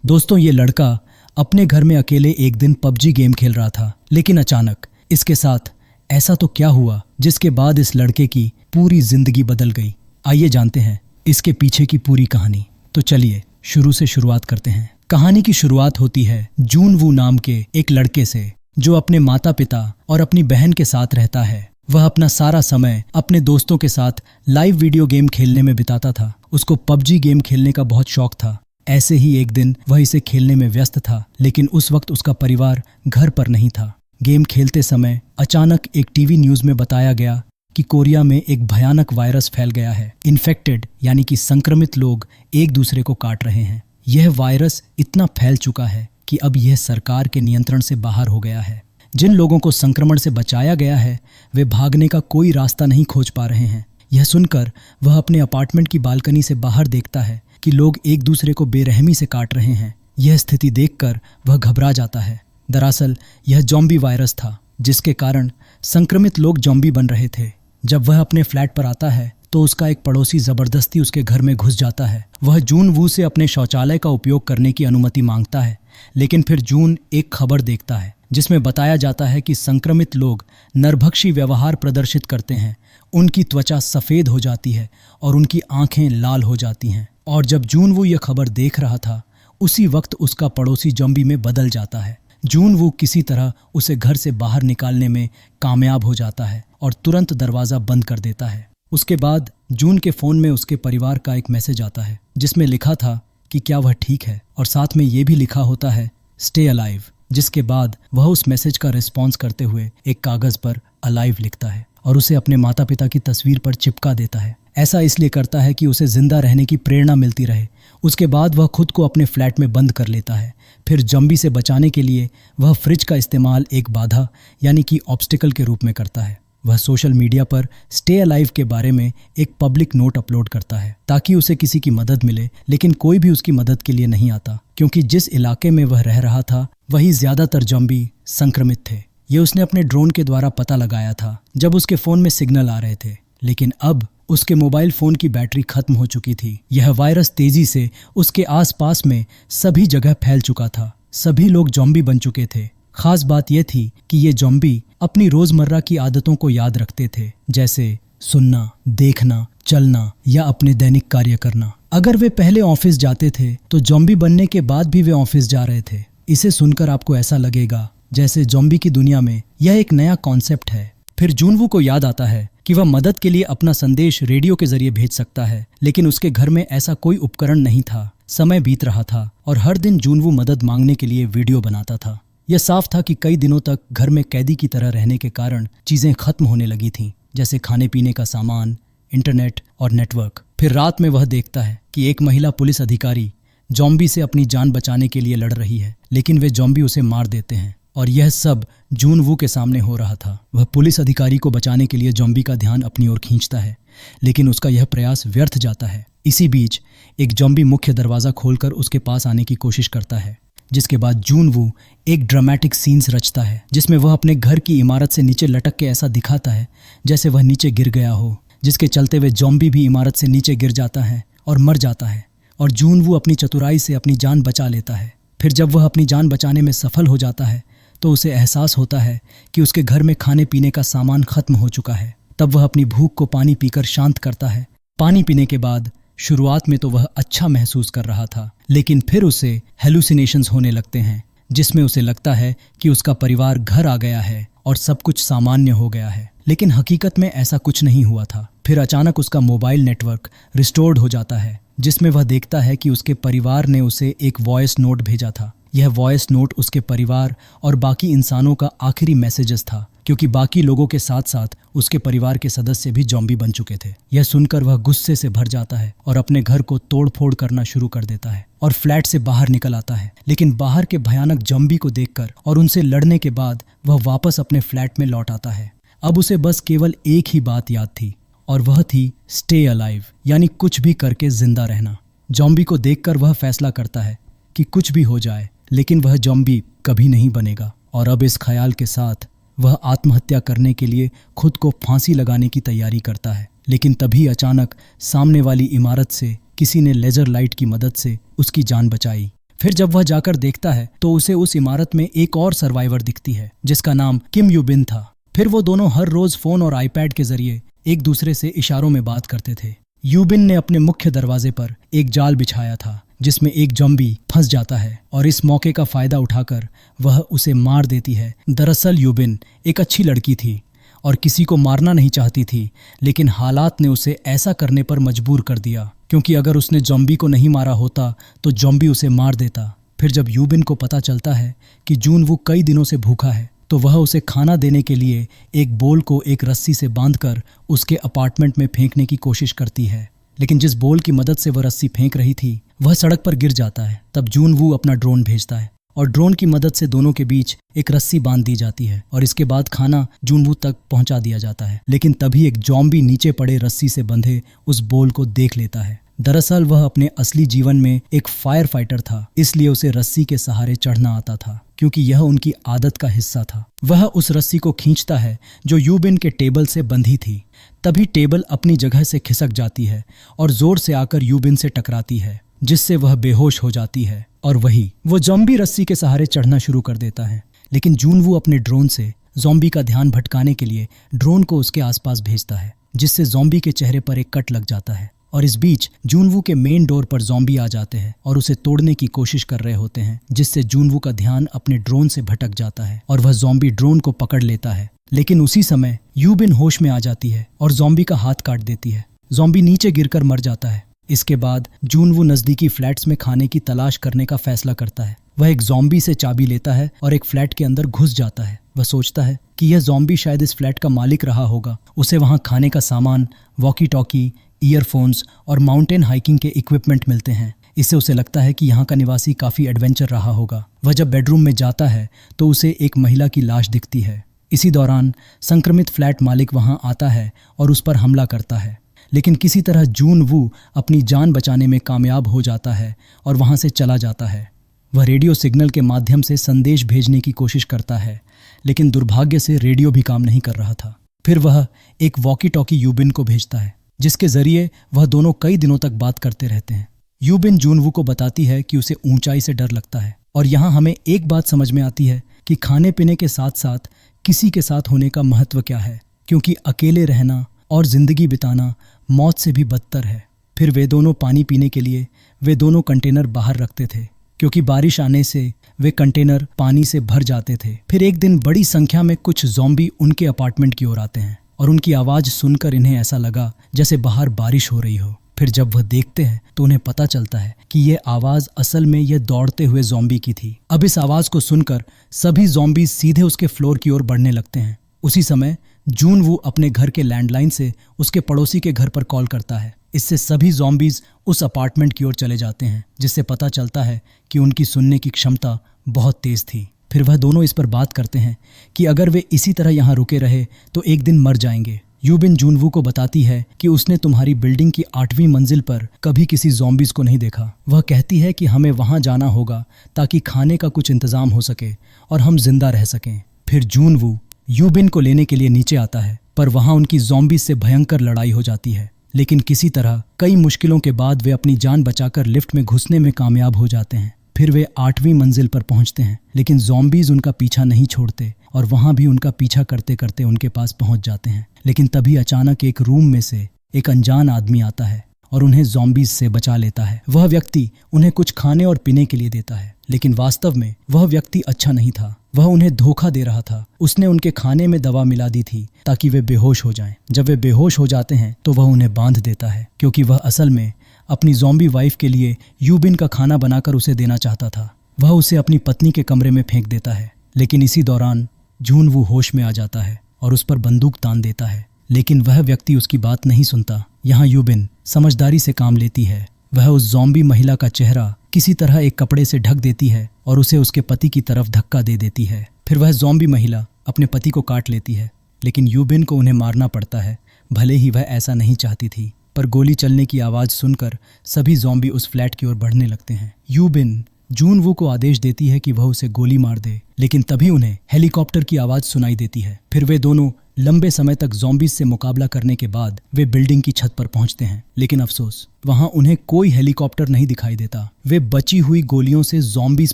दोस्तों, ये लड़का अपने घर में अकेले एक दिन पबजी गेम खेल रहा था, लेकिन अचानक इसके साथ ऐसा तो क्या हुआ जिसके बाद इस लड़के की पूरी जिंदगी बदल गई। आइए जानते हैं इसके पीछे की पूरी कहानी। तो चलिए शुरू से शुरुआत करते हैं। कहानी की शुरुआत होती है जून वू नाम के एक लड़के से, जो अपने माता पिता और अपनी बहन के साथ रहता है। वह अपना सारा समय अपने दोस्तों के साथ लाइव वीडियो गेम खेलने में बिताता था। उसको पबजी गेम खेलने का बहुत शौक था। ऐसे ही एक दिन वह इसे खेलने में व्यस्त था, लेकिन उस वक्त उसका परिवार घर पर नहीं था। गेम खेलते समय अचानक एक टीवी न्यूज में बताया गया कि कोरिया में एक भयानक वायरस फैल गया है। इन्फेक्टेड यानी कि संक्रमित लोग एक दूसरे को काट रहे हैं। यह वायरस इतना फैल चुका है कि अब यह सरकार के नियंत्रण से बाहर हो गया है। जिन लोगों को संक्रमण से बचाया गया है वे भागने का कोई रास्ता नहीं खोज पा रहे हैं। यह सुनकर वह अपने अपार्टमेंट की बालकनी से बाहर देखता है कि लोग एक दूसरे को बेरहमी से काट रहे हैं। यह स्थिति देखकर वह घबरा जाता है। दरअसल यह ज़ॉम्बी वायरस था, जिसके कारण संक्रमित लोग ज़ॉम्बी बन रहे थे। जब वह अपने फ्लैट पर आता है तो उसका एक पड़ोसी जबरदस्ती उसके घर में घुस जाता है। वह जून वू से अपने शौचालय का उपयोग करने की अनुमति मांगता है, लेकिन फिर जून एक खबर देखता है जिसमें बताया जाता है कि संक्रमित लोग नरभक्षी व्यवहार प्रदर्शित करते हैं। उनकी त्वचा सफ़ेद हो जाती है और उनकी आंखें लाल हो जाती हैं। और जब जून वू यह खबर देख रहा था, उसी वक्त उसका पड़ोसी ज़ॉम्बी में बदल जाता है। जून वू किसी तरह उसे घर से बाहर निकालने में कामयाब हो जाता है और तुरंत दरवाज़ा बंद कर देता है। उसके बाद जून के फ़ोन में उसके परिवार का एक मैसेज आता है, जिसमें लिखा था कि क्या वह ठीक है, और साथ में ये भी लिखा होता है स्टे अलाइव। जिसके बाद वह उस मैसेज का रिस्पॉन्स करते हुए एक कागज़ पर अलाइव लिखता है और उसे अपने माता पिता की तस्वीर पर चिपका देता है। ऐसा इसलिए करता है कि उसे जिंदा रहने की प्रेरणा मिलती रहे। उसके बाद वह खुद को अपने फ्लैट में बंद कर लेता है। फिर ज़ॉम्बी से बचाने के लिए वह फ्रिज का इस्तेमाल एक बाधा यानी कि ऑब्स्टिकल के रूप में करता है। वह सोशल मीडिया पर स्टे अलाइव के बारे में एक पब्लिक नोट अपलोड करता है ताकि उसे किसी की मदद मिले, लेकिन कोई भी उसकी मदद के लिए नहीं आता, क्योंकि जिस इलाके में वह रह रहा था वही ज़्यादातर ज़ॉम्बी संक्रमित थे। ये उसने अपने ड्रोन के द्वारा पता लगाया था जब उसके फ़ोन में सिग्नल आ रहे थे, लेकिन अब उसके मोबाइल फ़ोन की बैटरी खत्म हो चुकी थी। यह वायरस तेज़ी से उसके आसपास में सभी जगह फैल चुका था। सभी लोग ज़ॉम्बी बन चुके थे। खास बात यह थी कि ये ज़ॉम्बी अपनी रोज़मर्रा की आदतों को याद रखते थे, जैसे सुनना, देखना, चलना या अपने दैनिक कार्य करना। अगर वे पहले ऑफिस जाते थे तो ज़ॉम्बी बनने के बाद भी वे ऑफिस जा रहे थे। इसे सुनकर आपको ऐसा लगेगा जैसे ज़ॉम्बी की दुनिया में यह एक नया कॉन्सेप्ट है। फिर जून वू को याद आता है कि वह मदद के लिए अपना संदेश रेडियो के जरिए भेज सकता है, लेकिन उसके घर में ऐसा कोई उपकरण नहीं था। समय बीत रहा था और हर दिन जून वू मदद मांगने के लिए वीडियो बनाता था। यह साफ था कि कई दिनों तक घर में कैदी की तरह रहने के कारण चीज़ें खत्म होने लगी थीं, जैसे खाने पीने का सामान, इंटरनेट और नेटवर्क। फिर रात में वह देखता है कि एक महिला पुलिस अधिकारी ज़ॉम्बी से अपनी जान बचाने के लिए लड़ रही है, लेकिन वे ज़ॉम्बी उसे मार देते हैं। और यह सब जून वू के सामने हो रहा था। वह पुलिस अधिकारी को बचाने के लिए ज़ॉम्बी का ध्यान अपनी ओर खींचता है, लेकिन उसका यह प्रयास व्यर्थ जाता है। इसी बीच एक ज़ॉम्बी मुख्य दरवाज़ा खोलकर उसके पास आने की कोशिश करता है, जिसके बाद जून वू एक ड्रामेटिक सीन्स रचता है जिसमें वह अपने घर की इमारत से नीचे लटक के ऐसा दिखाता है जैसे वह नीचे गिर गया हो, जिसके चलते वे ज़ॉम्बी भी इमारत से नीचे गिर जाता है और मर जाता है। और जून वू अपनी चतुराई से अपनी जान बचा लेता है। फिर जब वह अपनी जान बचाने में सफल हो जाता है तो उसे एहसास होता है कि उसके घर में खाने पीने का सामान खत्म हो चुका है। तब वह अपनी भूख को पानी पीकर शांत करता है। पानी पीने के बाद शुरुआत में तो वह अच्छा महसूस कर रहा था, लेकिन फिर उसे हेलुसिनेशंस होने लगते हैं, जिसमें उसे लगता है कि उसका परिवार घर आ गया है और सब कुछ सामान्य हो गया है। लेकिन हकीकत में ऐसा कुछ नहीं हुआ था। फिर अचानक उसका मोबाइल नेटवर्क रिस्टोर्ड हो जाता है, जिसमें वह देखता है कि उसके परिवार ने उसे एक वॉइस नोट भेजा था। यह वॉइस नोट उसके परिवार और बाकी इंसानों का आखिरी मैसेजेस था, क्योंकि बाकी लोगों के साथ साथ उसके परिवार के सदस्य भी ज़ॉम्बी बन चुके थे। यह सुनकर वह गुस्से से भर जाता है और अपने घर को तोड़-फोड़ करना शुरू कर देता है और फ्लैट से बाहर निकल आता है। लेकिन बाहर के भयानक ज़ॉम्बी को देखकर और उनसे लड़ने के बाद वह वापस अपने फ्लैट में लौट आता है। अब उसे बस केवल एक ही बात याद थी, और वह थी स्टे अलाइव, यानी कुछ भी करके जिंदा रहना। ज़ॉम्बी को देखकर वह फैसला करता है कि कुछ भी हो जाए, लेकिन वह ज़ॉम्बी कभी नहीं बनेगा। और अब इस ख्याल के साथ वह आत्महत्या करने के लिए खुद को फांसी लगाने की तैयारी करता है। लेकिन तभी अचानक सामने वाली इमारत से किसी ने लेज़र लाइट की मदद से उसकी जान बचाई। फिर जब वह जाकर देखता है तो उसे उस इमारत में एक और सर्वाइवर दिखती है जिसका नाम किम यूबिन था। फिर वो दोनों हर रोज फोन और आईपैड के जरिए एक दूसरे से इशारों में बात करते थे। यूबिन ने अपने मुख्य दरवाजे पर एक जाल बिछाया था जिसमें एक ज़ॉम्बी फंस जाता है और इस मौके का फायदा उठाकर वह उसे मार देती है। दरअसल यूबिन एक अच्छी लड़की थी और किसी को मारना नहीं चाहती थी, लेकिन हालात ने उसे ऐसा करने पर मजबूर कर दिया, क्योंकि अगर उसने ज़ॉम्बी को नहीं मारा होता तो ज़ॉम्बी उसे मार देता। फिर जब यूबिन को पता चलता है कि जून वू कई दिनों से भूखा है तो वह उसे खाना देने के लिए एक बोल को एक रस्सी से बांधकर उसके अपार्टमेंट में फेंकने की कोशिश करती है। लेकिन जिस बोल की मदद से वह रस्सी फेंक रही थी वह सड़क पर गिर जाता है। तब जून वू अपना ड्रोन भेजता है और ड्रोन की मदद से दोनों के बीच एक रस्सी बांध दी जाती है और इसके बाद खाना जून वू तक पहुंचा दिया जाता है। लेकिन तभी एक ज़ॉम्बी नीचे पड़े रस्सी से बंधे उस बोल को देख लेता है। दरअसल वह अपने असली जीवन में एक फायर फाइटर था, इसलिए उसे रस्सी के सहारे चढ़ना आता था क्योंकि यह उनकी आदत का हिस्सा था। वह उस रस्सी को खींचता है जो यूबिन के टेबल से बंधी थी। तभी टेबल अपनी जगह से खिसक जाती है और जोर से आकर यूबिन से टकराती है, जिससे वह बेहोश हो जाती है और वो ज़ॉम्बी रस्सी के सहारे चढ़ना शुरू कर देता है। लेकिन जून वू अपने ड्रोन से ज़ॉम्बी का ध्यान भटकाने के लिए ड्रोन को उसके आसपास भेजता है, जिससे ज़ॉम्बी के चेहरे पर एक कट लग जाता है। और इस बीच जूनवू के मेन डोर पर ज़ॉम्बी आ जाते हैं और उसे तोड़ने की कोशिश कर रहे होते हैं, जिससे जूनवू का ध्यान अपने ड्रोन से भटक जाता है और वह ज़ॉम्बी ड्रोन को पकड़ लेता है। लेकिन उसी समय यूबिन होश में आ जाती है और ज़ॉम्बी का हाथ काट देती है। ज़ॉम्बी नीचे गिरकर मर जाता है। इसके बाद जूनवू नज़दीकी फ्लैट्स में खाने की तलाश करने का फैसला करता है। वह एक ज़ॉम्बी से चाबी लेता है और एक फ्लैट के अंदर घुस जाता है। वह सोचता है कि यह ज़ॉम्बी शायद इस फ्लैट का मालिक रहा होगा। उसे वहाँ खाने का सामान, वॉकी टॉकी, ईयरफोन्स और माउंटेन हाइकिंग के इक्विपमेंट मिलते हैं। इससे उसे लगता है कि यहाँ का निवासी काफ़ी एडवेंचर रहा होगा। वह जब बेडरूम में जाता है तो उसे एक महिला की लाश दिखती है। इसी दौरान संक्रमित फ्लैट मालिक वहाँ आता है और उस पर हमला करता है, लेकिन किसी तरह जून वू अपनी जान बचाने में कामयाब हो जाता है और वहाँ से चला जाता है। वह रेडियो सिग्नल के माध्यम से संदेश भेजने की कोशिश करता है, लेकिन दुर्भाग्य से रेडियो भी काम नहीं कर रहा था। फिर वह एक वॉकी टॉकी यूबिन को भेजता है, जिसके जरिए वह दोनों कई दिनों तक बात करते रहते हैं। यूबिन जूनवू को बताती है कि उसे ऊंचाई से डर लगता है। और यहाँ हमें एक बात समझ में आती है कि खाने पीने के साथ साथ किसी के साथ होने का महत्व क्या है, क्योंकि अकेले रहना और जिंदगी बिताना मौत से भी बदतर है। फिर वे दोनों पानी पीने के लिए वे दोनों कंटेनर बाहर रखते थे, क्योंकि बारिश आने से वे कंटेनर पानी से भर जाते थे। फिर एक दिन बड़ी संख्या में कुछ ज़ॉम्बी उनके अपार्टमेंट की ओर आते हैं और उनकी आवाज़ सुनकर इन्हें ऐसा लगा जैसे बाहर बारिश हो रही हो। फिर जब वह देखते हैं तो उन्हें पता चलता है कि यह आवाज़ असल में यह दौड़ते हुए ज़ॉम्बी की थी। अब इस आवाज़ को सुनकर सभी ज़ॉम्बी सीधे उसके फ्लोर की ओर बढ़ने लगते हैं। उसी समय जूनवू अपने घर के लैंडलाइन से उसके पड़ोसी के घर पर कॉल करता है। इससे सभी ज़ॉम्बीज उस अपार्टमेंट की ओर चले जाते हैं, जिससे पता चलता है कि उनकी सुनने की क्षमता बहुत तेज़ थी। फिर वह दोनों इस पर बात करते हैं कि अगर वे इसी तरह यहाँ रुके रहे तो एक दिन मर जाएंगे। यूबिन जूनवू को बताती है कि उसने तुम्हारी बिल्डिंग की 8वीं मंजिल पर कभी किसी ज़ॉम्बीज को नहीं देखा। वह कहती है कि हमें वहाँ जाना होगा ताकि खाने का कुछ इंतज़ाम हो सके और हम जिंदा रह सकें। फिर जूनवू यूबिन को लेने के लिए नीचे आता है, पर वहाँ उनकी ज़ॉम्बीज से भयंकर लड़ाई हो जाती है। लेकिन किसी तरह कई मुश्किलों के बाद वे अपनी जान बचाकर लिफ्ट में घुसने में कामयाब हो जाते हैं। फिर वे 8वीं मंजिल पर पहुंचते हैं, लेकिन ज़ॉम्बीज उनका पीछा नहीं छोड़ते और वहां भी उनका पीछा करते करते उनके पास पहुंच जाते हैं। लेकिन तभी अचानक एक रूम में से एक अनजान आदमी आता है और उन्हें ज़ॉम्बीज से बचा लेता है। वह व्यक्ति उन्हें कुछ खाने और पीने के लिए देता है, लेकिन वास्तव में वह व्यक्ति अच्छा नहीं था। वह उन्हें धोखा दे रहा था। उसने उनके खाने में दवा मिला दी थी ताकि वे बेहोश हो जाएं। जब वे बेहोश हो जाते हैं तो वह उन्हें बांध देता है, क्योंकि वह असल में अपनी ज़ॉम्बी वाइफ के लिए यूबिन का खाना बनाकर उसे देना चाहता था। वह उसे अपनी पत्नी के कमरे में फेंक देता है, लेकिन इसी दौरान जूनवू होश में आ जाता है और उस पर बंदूक तान देता है, लेकिन वह व्यक्ति उसकी बात नहीं सुनता। यहाँ यूबिन समझदारी से काम लेती है। वह उस ज़ॉम्बी महिला का चेहरा किसी तरह एक कपड़े से ढक देती है और उसे उसके पति की तरफ धक्का दे देती है। फिर वह ज़ॉम्बी महिला अपने पति को काट लेती है, लेकिन यूबिन को उन्हें मारना पड़ता है, भले ही वह ऐसा नहीं चाहती थी। पर गोली चलने की आवाज़ सुनकर सभी ज़ॉम्बी उस फ्लैट की ओर बढ़ने लगते हैं। यूबिन जूनवू को आदेश देती है कि वह उसे गोली मार दे, लेकिन तभी उन्हें हेलीकॉप्टर की आवाज़ सुनाई देती है। फिर वे दोनों लंबे समय तक ज़ॉम्बीज से मुकाबला करने के बाद वे बिल्डिंग की छत पर पहुंचते हैं, लेकिन अफसोस वहां उन्हें कोई हेलीकॉप्टर नहीं दिखाई देता। वे बची हुई गोलियों से ज़ॉम्बीज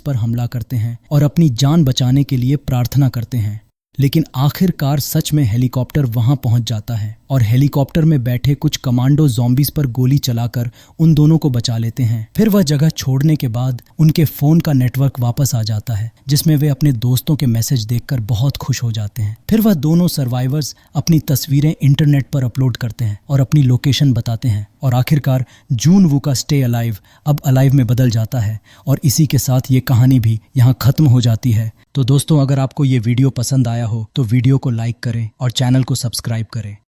पर हमला करते हैं और अपनी जान बचाने के लिए प्रार्थना करते हैं। लेकिन आखिरकार सच में हेलीकॉप्टर वहां पहुंच जाता है और हेलीकॉप्टर में बैठे कुछ कमांडो ज़ॉम्बीज पर गोली चलाकर उन दोनों को बचा लेते हैं। फिर वह जगह छोड़ने के बाद उनके फोन का नेटवर्क वापस आ जाता है, जिसमें वे अपने दोस्तों के मैसेज देखकर बहुत खुश हो जाते हैं। फिर वह दोनों सर्वाइवर्स अपनी तस्वीरें इंटरनेट पर अपलोड करते हैं और अपनी लोकेशन बताते हैं और आखिरकार जून वू का स्टे अलाइव अब अलाइव में बदल जाता है और इसी के साथ ये कहानी भी यहाँ खत्म हो जाती है। तो दोस्तों, अगर आपको ये वीडियो पसंद आया हो तो वीडियो को लाइक करें और चैनल को सब्सक्राइब करें।